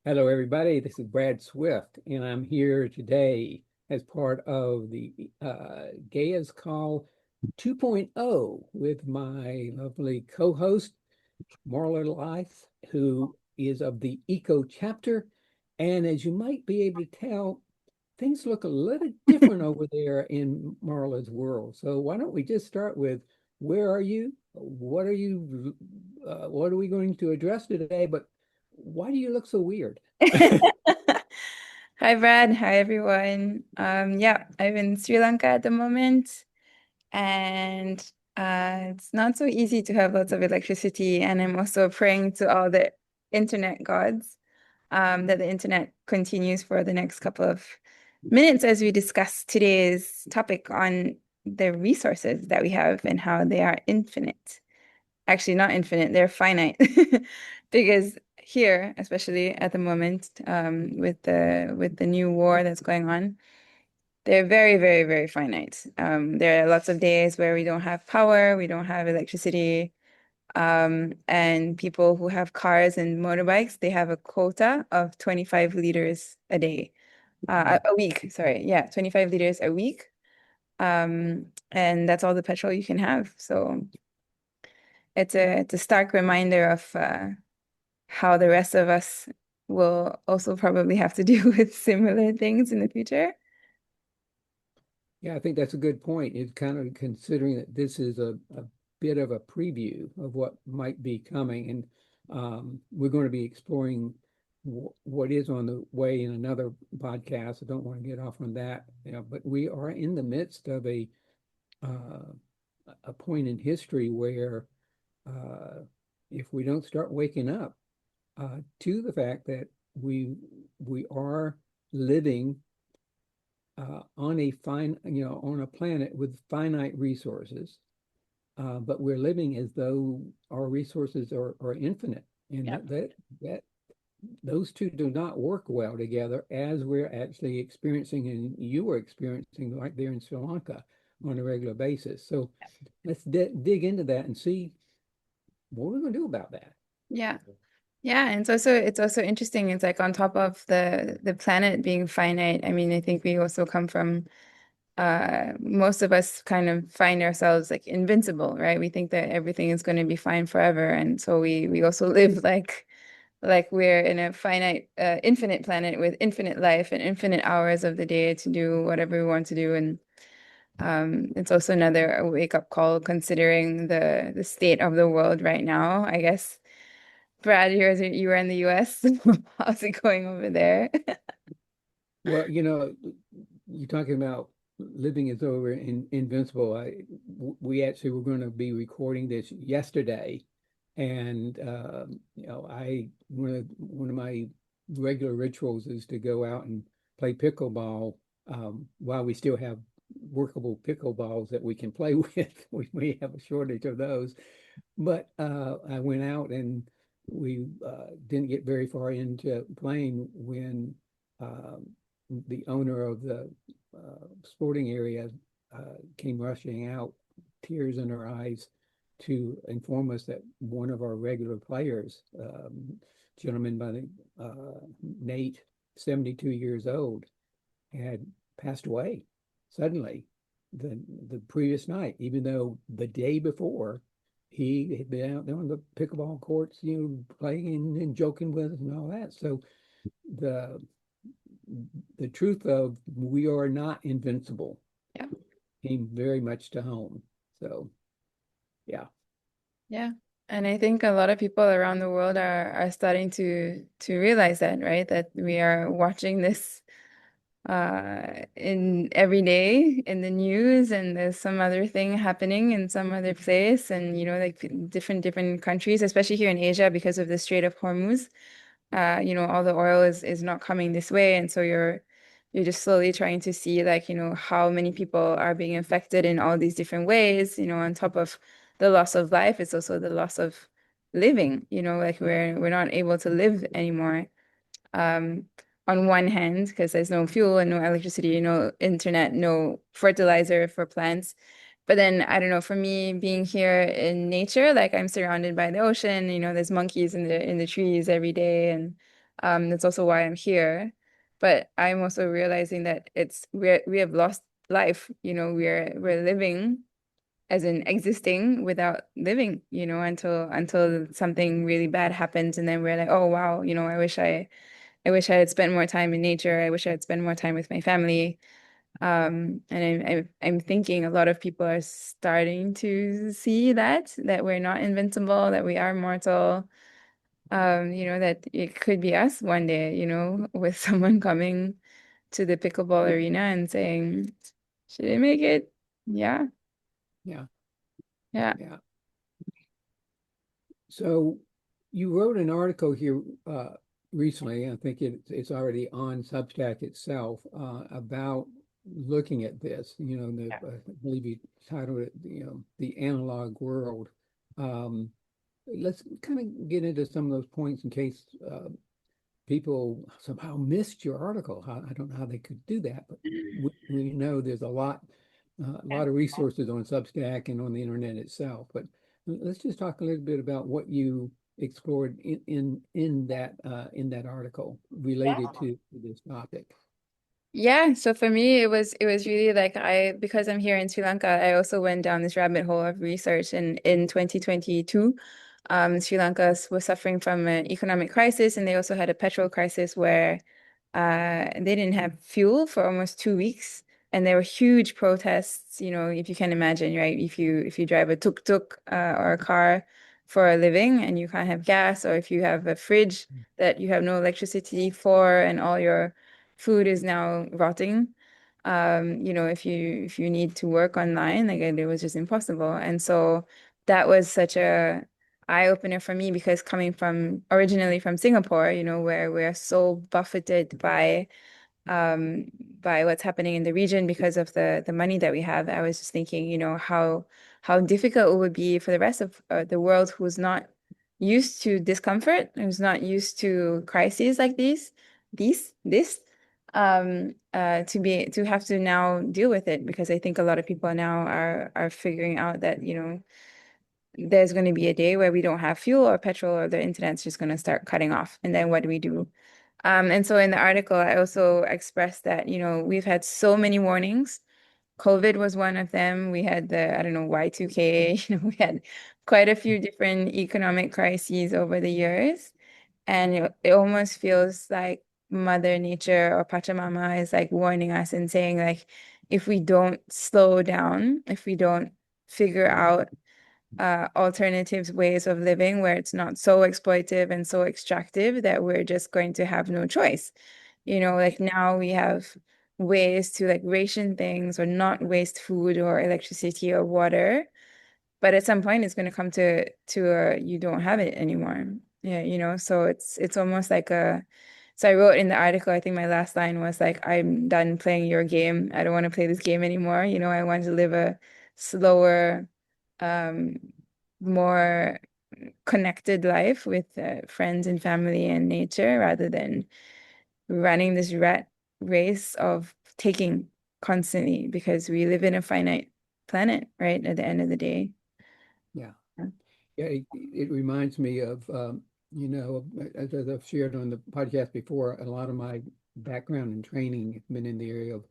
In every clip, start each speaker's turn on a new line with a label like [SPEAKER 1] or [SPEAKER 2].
[SPEAKER 1] Hello, everybody. This is Brad Swift, and I'm here today as part of the Gaia's Call 2.0 with my lovely co-host, Marla Life, who is of the Eco chapter. And as you might be able to tell, things look a little different over there in Marla's world. So why don't we just start with where are you? What are we going to address today? But why do you look so weird?
[SPEAKER 2] Hi, Brad. Hi, everyone. Yeah, I'm in Sri Lanka at the moment, and it's not so easy to have lots of electricity. And I'm also praying to all the internet gods that the internet continues for the next couple of minutes as we discuss today's topic on the resources that we have and how they are infinite. Actually, not infinite, they're finite. Because here, especially at the moment, with the new war that's going on, they're very, very, very finite. There are lots of days where we don't have power, we don't have electricity, and people who have cars and motorbikes, they have a quota of 25 liters a day, a week, sorry. Yeah, 25 liters a week. And that's all the petrol you can have. So it's a stark reminder of how the rest of us will also probably have to deal with similar things in the future.
[SPEAKER 1] Yeah, I think that's a good point. It's kind of considering that this is a bit of a preview of what might be coming. And we're going to be exploring what is on the way in another podcast. I don't want to get off on that, but we are in the midst of uh, a point in history where uh, if we don't start waking up to the fact that we we are living on a on a planet with finite resources, but we're living as though our resources are infinite, and
[SPEAKER 2] Yep.
[SPEAKER 1] that those two do not work well together as we're actually experiencing, and you are experiencing right there in Sri Lanka on a regular basis. So let's dig into that and see what we're going to do about that.
[SPEAKER 2] Yeah. Yeah, and it's also interesting. It's like on top of the planet being finite. I mean, I think we also come from most of us kind of find ourselves like invincible, right? We think that everything is going to be fine forever, and so we also live like we're in a finite, infinite planet with infinite life and infinite hours of the day to do whatever we want to do. And it's also another wake-up call considering the state of the world right now. I guess, Brad, you were in the US. How's it going over there?
[SPEAKER 1] Well, you're talking about living as though we're invincible. We actually were going to be recording this yesterday, and I one of my regular rituals is to go out and play pickleball while we still have workable pickleballs that we can play with. We may have a shortage of those, but I went out and we didn't get very far into playing when. Um, the owner of the sporting area came rushing out, tears in her eyes, to inform us that one of our regular players, gentleman by the Nate, 72 years old, had passed away suddenly the the previous night, even though the day before he had been out there on the pickleball courts, playing and joking with us and all that. So the the truth of we are not invincible
[SPEAKER 2] Yeah.
[SPEAKER 1] came very much to home. So, yeah.
[SPEAKER 2] Yeah. And I think a lot of people around the world are starting to realize that, right? That we are watching this in every day in the news, and there's some other thing happening in some other place, and like different countries, especially here in Asia because of the Strait of Hormuz. All the oil is not coming this way, and so you're just slowly trying to see like, how many people are being affected in all these different ways, on top of the loss of life, it's also the loss of living, like we're not able to live anymore. Um, on one hand, because there's no fuel and no electricity, no internet, no fertilizer for plants. But then I don't know, for me being here in nature, like I'm surrounded by the ocean, there's monkeys in the trees every day, and That's also why I'm here. But I'm also realizing that we have lost life. We're living as in existing without living, until something really bad happens, and then we're like, oh wow, I wish I had spent more time in nature. I wish I had spent more time with my family. And I'm thinking a lot of people are starting to see that we're not invincible, that we are mortal. That it could be us one day, with someone coming to the pickleball arena and saying, "She didn't make it." Yeah,
[SPEAKER 1] Yeah,
[SPEAKER 2] yeah,
[SPEAKER 1] yeah. So you wrote an article here recently, I think it's already on Substack itself, about looking at this,
[SPEAKER 2] yeah.
[SPEAKER 1] I believe you titled it, the analog world. Um, let's kind of get into some of those points in case people somehow missed your article. I don't know how they could do that, but we know there's a lot of resources on Substack and on the internet itself. But let's just talk a little bit about what you explored in that article related to this topic.
[SPEAKER 2] Yeah, so for me it was really like because I'm here in Sri Lanka, I also went down this rabbit hole of research, and in 2022, Sri Lanka was suffering from an economic crisis, and they also had a petrol crisis where they didn't have fuel for almost 2 weeks, and there were huge protests, if you can imagine, right? If you drive a tuk-tuk or a car for a living and you can't have gas, or if you have a fridge that you have no electricity for and all your food is now rotting. If you need to work online, like it was just impossible. And so that was such a eye opener for me, because coming from originally from Singapore, where we're so buffeted by what's happening in the region because of the money that we have. I was just thinking, how difficult it would be for the rest of the world, who's not used to discomfort, who's not used to crises like this, to have to now deal with it, because I think a lot of people now are figuring out that, there's going to be a day where we don't have fuel or petrol, or the internet's just going to start cutting off. And then what do we do? And so in the article, I also expressed that, we've had so many warnings. COVID was one of them. We had the, I don't know, Y2K, we had quite a few different economic crises over the years. And it almost feels like Mother Nature or Pachamama is like warning us and saying, like, if we don't slow down, if we don't figure out alternatives ways of living where it's not so exploitive and so extractive, that we're just going to have no choice. Like now we have ways to like ration things or not waste food or electricity or water, but at some point it's going to come to you don't have it anymore. Yeah, so it's almost like a so I wrote in the article, I think my last line was like, I'm done playing your game. I don't want to play this game anymore. I want to live a slower, um, more connected life with friends and family and nature, rather than running this rat race of taking constantly, because we live in a finite planet, right? At the end of the day.
[SPEAKER 1] Yeah. Yeah, it reminds me of, as I've shared on the podcast before, a lot of my background and training has been in the area of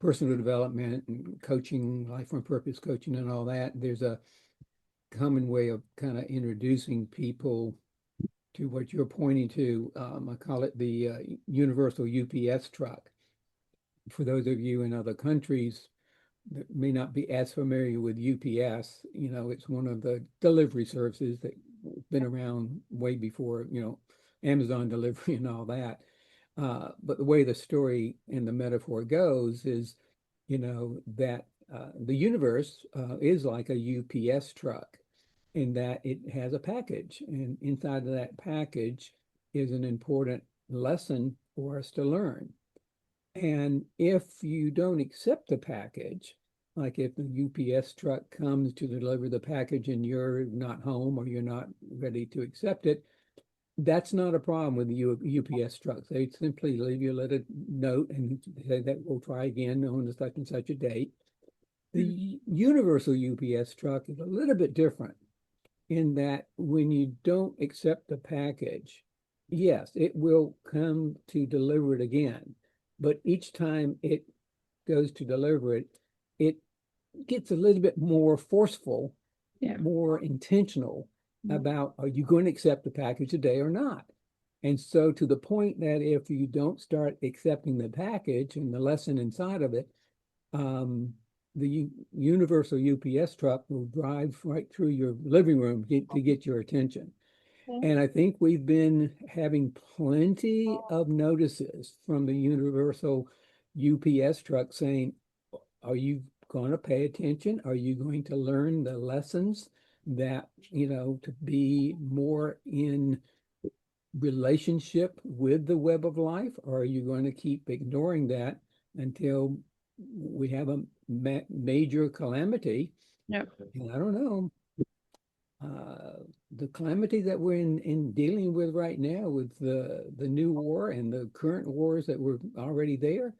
[SPEAKER 1] personal development and coaching, life on purpose coaching and all that. There's a common way of kind of introducing people to what you're pointing to. I call it the universal UPS truck. For those of you in other countries that may not be as familiar with UPS, it's one of the delivery services that's been around way before, Amazon delivery and all that. But the way the story and the metaphor goes is, that the universe is like a UPS truck in that it has a package, and inside of that package is an important lesson for us to learn. And if you don't accept the package, like if the UPS truck comes to deliver the package and you're not home or you're not ready to accept it, that's not a problem with the UPS trucks. They simply leave you a little note and say that we'll try again on such and such a date. The universal UPS truck is a little bit different in that when you don't accept the package, yes, it will come to deliver it again. But each time it goes to deliver it, it gets a little bit more forceful,
[SPEAKER 2] Yeah.
[SPEAKER 1] more intentional
[SPEAKER 2] Mhm.
[SPEAKER 1] about are you going to accept the package today or not? And so to the point that if you don't start accepting the package and the lesson inside of it, um, the universal UPS truck will drive right through your living room to get your attention. And I think we've been having plenty of notices from the universal UPS truck saying, are you going to pay attention? Are you going to learn the lessons that, to be more in relationship with the web of life? Or are you going to keep ignoring that until we have a major calamity?
[SPEAKER 2] Yep.
[SPEAKER 1] And I don't know, the calamity that we're in dealing with right now with the new war and the current wars that were already there,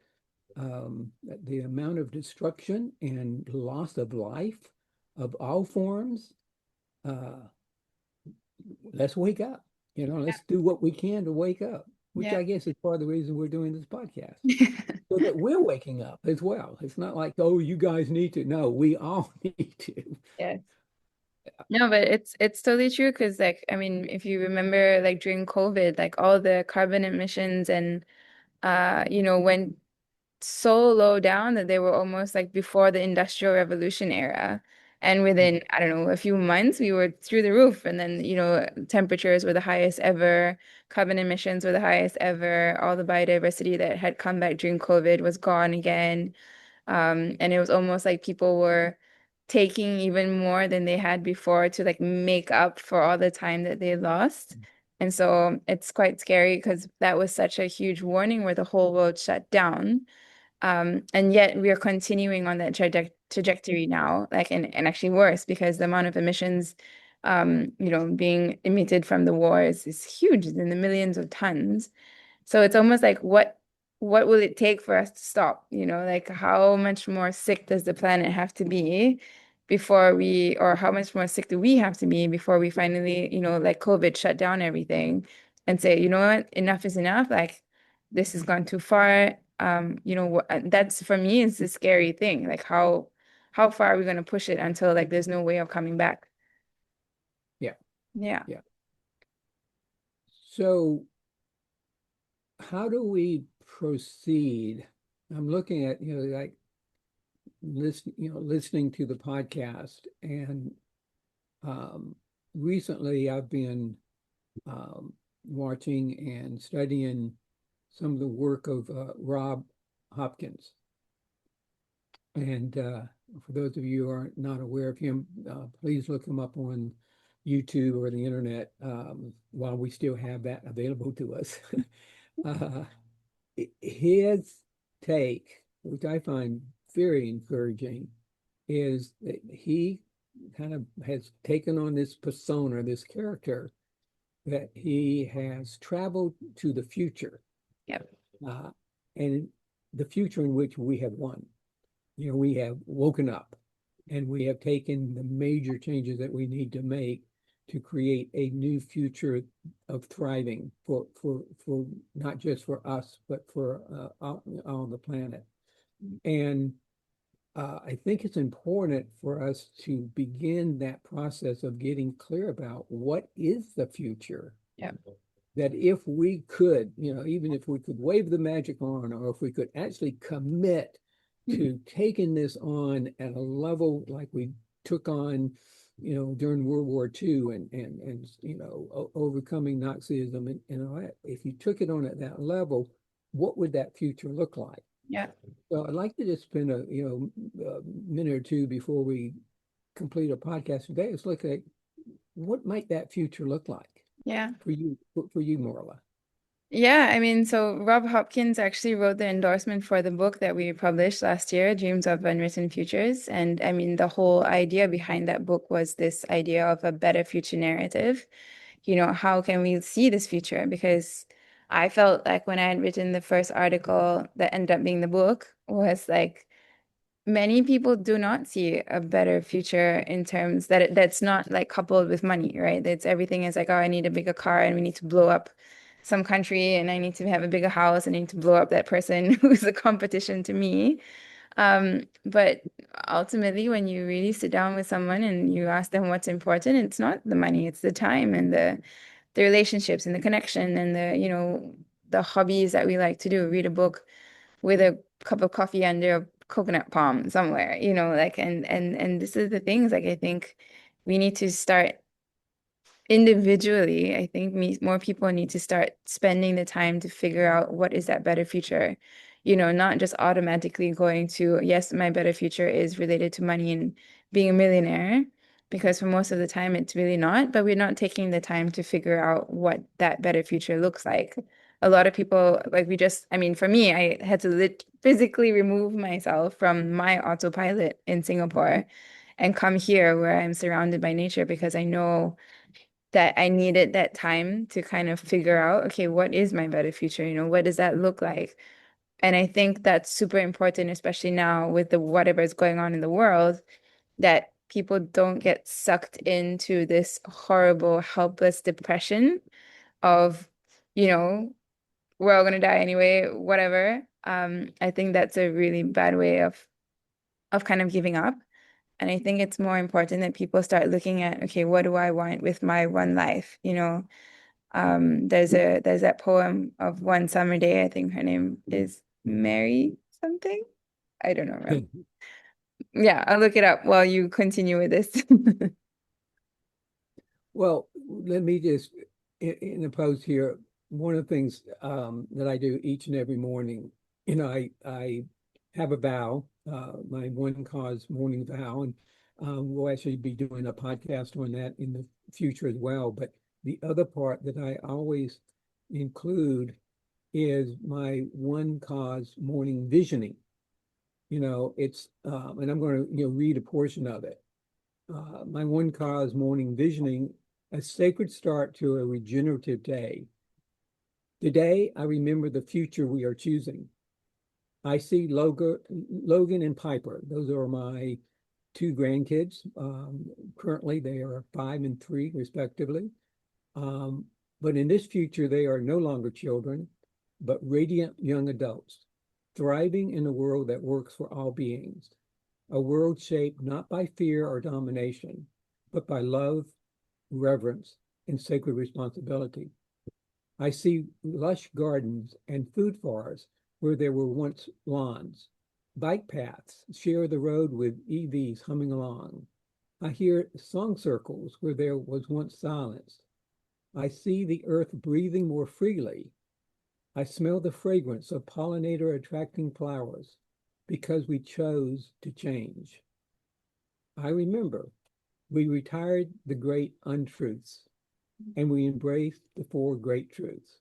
[SPEAKER 1] the amount of destruction and loss of life of all forms, uh, let's wake up. Let's do what we can to wake up, which
[SPEAKER 2] Yeah.
[SPEAKER 1] I guess is part of the reason we're doing this podcast, so that we're waking up as well. It's not like, oh, you guys need to. No, we all need to.
[SPEAKER 2] Yeah. No, but it's totally true because like I mean, if you remember like during COVID, like all the carbon emissions and went so low down that they were almost like before the Industrial Revolution era. And within, I don't know, a few months, we were through the roof. And then, temperatures were the highest ever, carbon emissions were the highest ever, all the biodiversity that had come back during COVID was gone again. And it was almost like people were taking even more than they had before to like make up for all the time that they lost. And so it's quite scary because that was such a huge warning where the whole world shut down. And yet we are continuing on that trajectory now, like and actually worse because the amount of emissions being emitted from the war is huge, it's in the millions of tons. So it's almost like what will it take for us to stop? Like how much more sick does the planet have to be or how much more sick do we have to be before we finally, like COVID shut down everything and say, you know what, enough is enough. Like this has gone too far. That's for me is the scary thing. Like how far are we going to push it until like there's no way of coming back?
[SPEAKER 1] Yeah,
[SPEAKER 2] Yeah.
[SPEAKER 1] yeah. So how do we proceed? I'm looking at, like listening to the podcast, and recently I've been um, watching and studying some of the work of Rob Hopkins. And for those of you who are not aware of him, please look him up on YouTube or the internet while we still have that available to us. uh, his take, which I find very encouraging, is that he kind of has taken on this persona, this character, that he has traveled to the future,
[SPEAKER 2] Yep.
[SPEAKER 1] uh, and the future in which we have won. We have woken up and we have taken the major changes that we need to make to create a new future of thriving for not just for us, but for all the planet. And I think it's important for us to begin that process of getting clear about what is the future.
[SPEAKER 2] Yep.
[SPEAKER 1] That if we could, even if we could wave the magic wand, or if we could actually commit to taking this on at a level like we took on, during World War II and overcoming Nazism and all that. If you took it on at that level, what would that future look like?
[SPEAKER 2] Yeah.
[SPEAKER 1] So I'd like to just spend a minute or two before we complete a podcast today. Let's look at what might that future look like
[SPEAKER 2] Yeah.
[SPEAKER 1] for you, Marla.
[SPEAKER 2] Yeah, I mean, so Rob Hopkins actually wrote the endorsement for the book that we published last year, Dreams of Unwritten Futures. And I mean, the whole idea behind that book was this idea of a better future narrative. How can we see this future? Because I felt like when I had written the first article that ended up being the book was like many people do not see a better future in terms that's not like coupled with money, right? That's everything is like, oh, I need a bigger car and we need to blow up some country and I need to have a bigger house and I need to blow up that person who's a competition to me. But ultimately, when you really sit down with someone and you ask them what's important, it's not the money, it's the time and the relationships and the connection and the hobbies that we like to do. Read a book with a cup of coffee under a coconut palm somewhere, like and this is the things like I think we need to start individually. I think more people need to start spending the time to figure out what is that better future. Not just automatically going to, yes, my better future is related to money and being a millionaire, because for most of the time it's really not, but we're not taking the time to figure out what that better future looks like. A lot of people, like I mean, for me, I had to physically remove myself from my autopilot in Singapore and come here where I'm surrounded by nature because I know that I needed that time to kind of figure out, okay, what is my better future? What does that look like? And I think that's super important, especially now with the whatever is going on in the world, that people don't get sucked into this horrible, helpless depression of, you know, we're all gonna die anyway, whatever. I think that's a really bad way of kind of giving up. And I think it's more important that people start looking at, okay, what do I want with my one life? There's that poem of One Summer Day. I think her name is Mary something. I don't know. Yeah, I'll look it up while you continue with this.
[SPEAKER 1] Well, let me just interpose here. One of the things that I do each and every morning, I have a vow, my one cause morning vow, and we'll actually be doing a podcast on that in the future as well. But the other part that I always include is my one cause morning visioning. And I'm going to read a portion of it. My one cause morning visioning, a sacred start to a regenerative day. Today, I remember the future we are choosing. I see Logan and Piper. Those are my two grandkids. Currently, they are 5 and 3, respectively. Um, but in this future, they are no longer children, but radiant young adults, thriving in a world that works for all beings, a world shaped not by fear or domination, but by love, reverence, and sacred responsibility. I see lush gardens and food forests where there were once lawns. Bike paths share the road with EVs humming along. I hear song circles where there was once silence. I see the earth breathing more freely. I smell the fragrance of pollinator attracting flowers because we chose to change. I remember we retired the great untruths and we embraced the 4 great truths.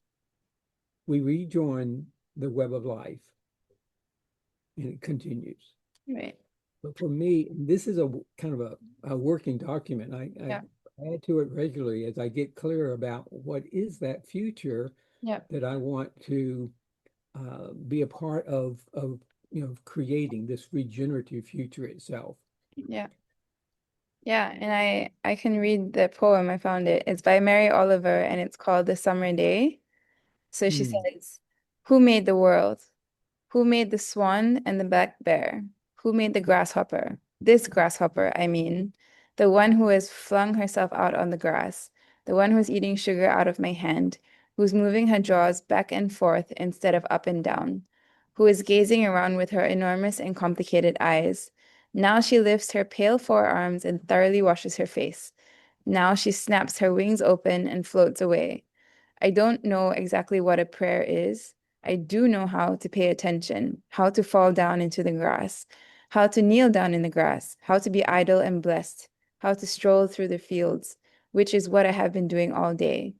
[SPEAKER 1] We rejoin the web of life. And it continues.
[SPEAKER 2] Right.
[SPEAKER 1] But for me, this is a kind of a working document.
[SPEAKER 2] Yeah.
[SPEAKER 1] I add to it regularly as I get clear about what is that future
[SPEAKER 2] Yeah.
[SPEAKER 1] that I want to be a part of creating this regenerative future itself.
[SPEAKER 2] Yeah. Yeah. And I can read the poem. I found it. It's by Mary Oliver and it's called The Summer Day. So she
[SPEAKER 1] Mm.
[SPEAKER 2] says, who made the world? Who made the swan and the black bear? Who made the grasshopper? This grasshopper, I mean, the one who has flung herself out on the grass, the one who's eating sugar out of my hand, who's moving her jaws back and forth instead of up and down, who is gazing around with her enormous and complicated eyes. Now she lifts her pale forearms and thoroughly washes her face. Now she snaps her wings open and floats away. I don't know exactly what a prayer is. I do know how to pay attention, how to fall down into the grass, how to kneel down in the grass, how to be idle and blessed, how to stroll through the fields, which is what I have been doing all day.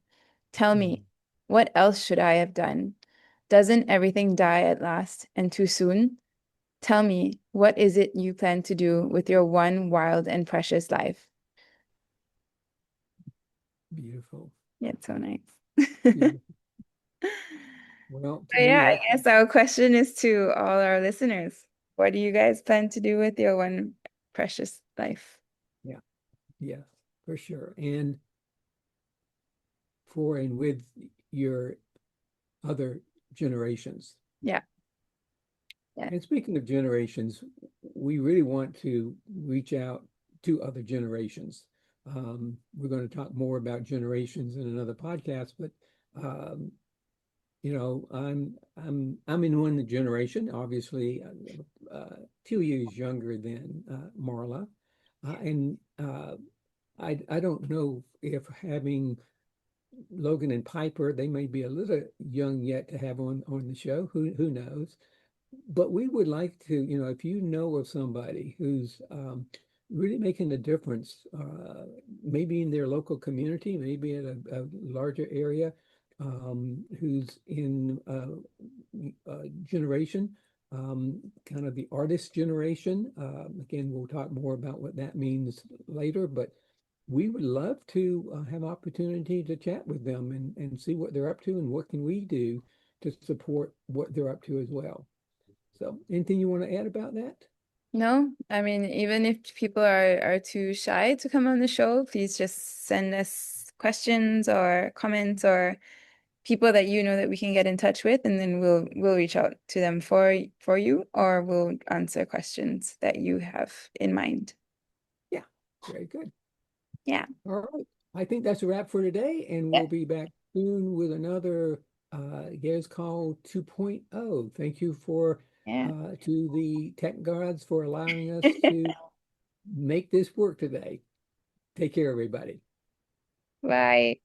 [SPEAKER 2] Tell
[SPEAKER 1] Mm.
[SPEAKER 2] me, what else should I have done? Doesn't everything die at last and too soon? Tell me, what is it you plan to do with your one wild and precious life?
[SPEAKER 1] Beautiful.
[SPEAKER 2] Yeah, it's so nice.
[SPEAKER 1] Beautiful. Well, to
[SPEAKER 2] But
[SPEAKER 1] me,
[SPEAKER 2] yeah, I
[SPEAKER 1] that,
[SPEAKER 2] guess our question is to all our listeners. What do you guys plan to do with your one precious life?
[SPEAKER 1] yeah, yes, for sure. And for and with your other generations.
[SPEAKER 2] Yeah. Yeah.
[SPEAKER 1] And speaking of generations, we really want to reach out to other generations. We're going to talk more about generations in another podcast, but um, I'm in one generation, obviously, 2 years younger than Marla, and I don't know if having Logan and Piper, they may be a little young yet to have on the show. Who knows? But we would like to, if you know of somebody who's really making a difference, maybe in their local community, maybe in a larger area, who's in a generation, kind of the artist generation. Again, we'll talk more about what that means later, but we would love to have opportunity to chat with them and see what they're up to and what can we do to support what they're up to as well. So, anything you want to add about that?
[SPEAKER 2] No, I mean, even if people are too shy to come on the show, please just send us questions or comments or people that you know that we can get in touch with, and then we'll reach out to them for you, or we'll answer questions that you have in mind.
[SPEAKER 1] Yeah, very good.
[SPEAKER 2] Yeah.
[SPEAKER 1] All right. I think that's a wrap for today, and
[SPEAKER 2] Yeah.
[SPEAKER 1] we'll be back soon with another Gares Call 2.0. Thank you
[SPEAKER 2] Yeah.
[SPEAKER 1] to the tech gods for allowing us to make this work today. Take care, everybody.
[SPEAKER 2] Bye.